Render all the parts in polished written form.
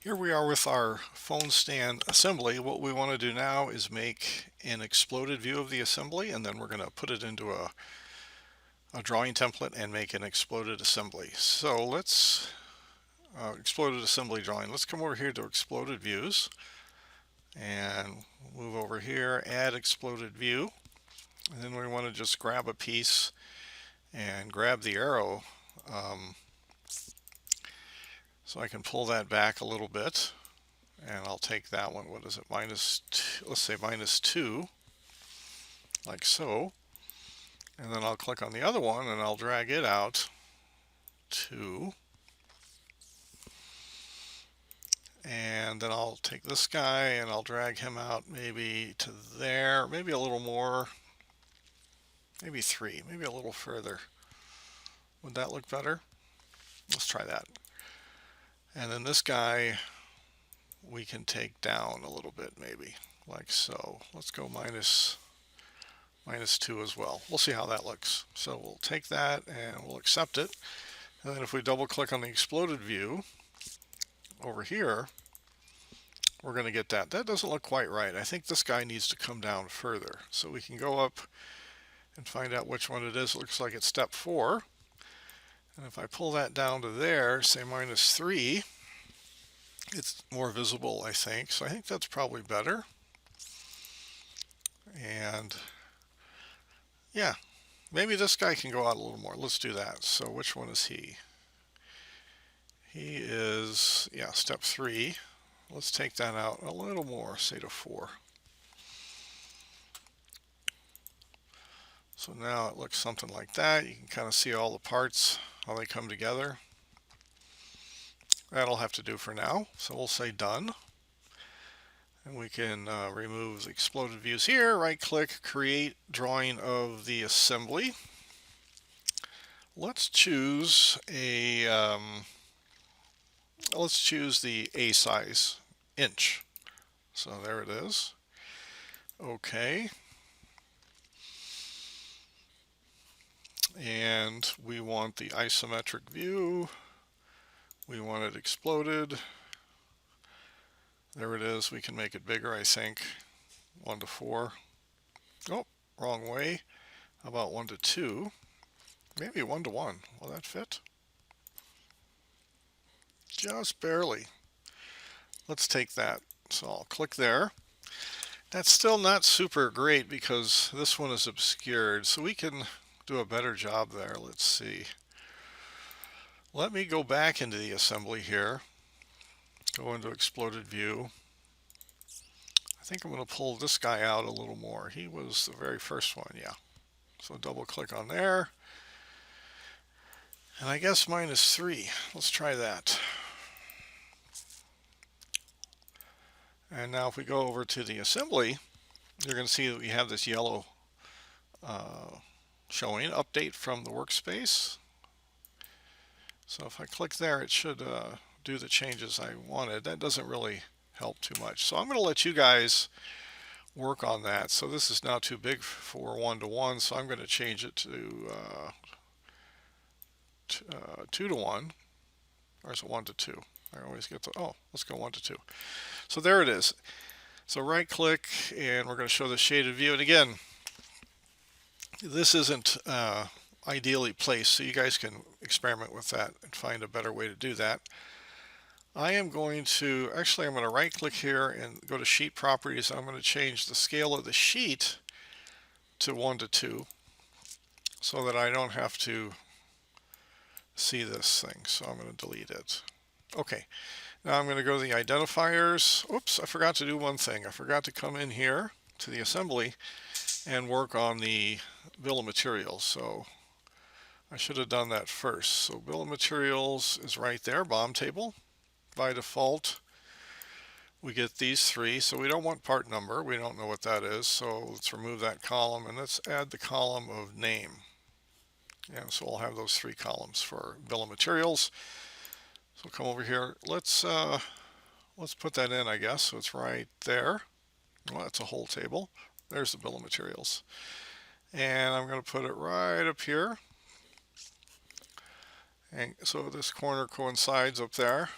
Here we are with our phone stand assembly. What we want to do now is make an exploded view of the assembly, and then we're going to put it into a drawing template and make an exploded assembly. So let's exploded assembly drawing. Let's come over here to exploded views and move over here, add exploded view. And then we want to just grab a piece and grab the arrow um, so I can pull that back a little bit. And I'll take that one. What is it? Minus two, let's say -2, like so. And then I'll click on the other one and I'll drag it out to, and then I'll take this guy and I'll drag him out maybe to there, maybe a little more, maybe 3, maybe a little further. Would that look better? Let's try that. And then this guy we can take down a little bit, maybe like so. Let's go -2 as well. We'll see how that looks. So we'll take that and we'll accept it. And then if we double click on the exploded view over here, we're going to get that. That doesn't look quite right. I think this guy needs to come down further. So we can go up and find out which one it is. It looks like it's step 4. And if I pull that down to there, say -3, it's more visible, I think. So I think that's probably better. And yeah, maybe this guy can go out a little more. Let's do that. So which one is he? He is, yeah, step 3. Let's take that out a little more, say to 4. So now it looks something like that. You can kind of see all the parts, how they come together. That'll have to do for now. So we'll say done. And we can remove the exploded views here. Right click, create drawing of the assembly. Let's choose the A size, inch. So there it is. Okay. And we want the isometric view. We want it exploded. There it is. We can make it bigger, I think. 1 to 4. Oh, wrong way. How about 1 to 2? Maybe 1 to 1. Will that fit? Just barely. Let's take that. So I'll click there. That's still not super great because this one is obscured. So we can do a better job there. Let's see. Let me go back into the assembly here. Go into exploded view. I think I'm going to pull this guy out a little more. He was the very first one, yeah. So double click on there. And I guess -3. Let's try that. And now if we go over to the assembly, you're going to see that we have this yellow showing update from the workspace. So if I click there, it should do the changes I wanted. That doesn't really help too much. So I'm going to let you guys work on that. So this is now too big for 1 to 1, so I'm going to change it to 2 to 1. Or is it 1 to 2? I always get the, oh, let's go 1 to 2. So there it is. So right click and we're going to show the shaded view. And again, this isn't ideally placed, so you guys can experiment with that and find a better way to do that. I am going to, actually I'm going to right click here and go to sheet properties. I'm going to change the scale of the sheet to 1 to 2 so that I don't have to see this thing. So I'm going to delete it. Okay, now I'm going to go to the identifiers. Oops, I forgot to do one thing. I forgot to come in here to the assembly and work on the bill of materials. So I should have done that first. So bill of materials is right there, BOM table. By default, we get these 3. So we don't want part number. We don't know what that is. So let's remove that column and let's add the column of name. And so we'll have those 3 columns for bill of materials. So come over here. Let's put that in, I guess. So it's right there. Well, that's a whole table. There's the bill of materials. And I'm going to put it right up here. And so this corner coincides up there.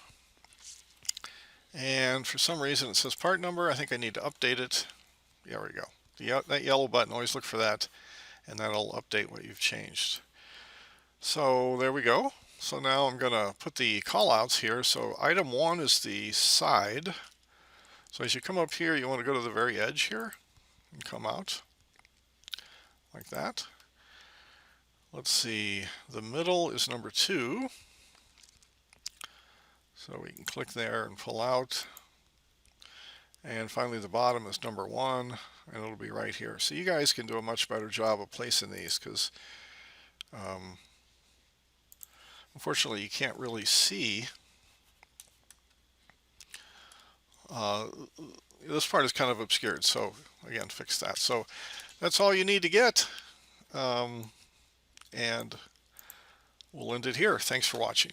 And for some reason it says part number. I think I need to update it. There we go. That yellow button, always look for that, and that'll update what you've changed. So there we go. So now I'm going to put the callouts here. So item 1 is the side. So as you come up here, you want to go to the very edge here and come out like that. Let's see, the middle is number 2. So we can click there and pull out. And finally the bottom is number 1, and it'll be right here. So you guys can do a much better job of placing these, because unfortunately you can't really see. This part is kind of obscured, so again, fix that. So that's all you need to get, and we'll end it here. Thanks for watching.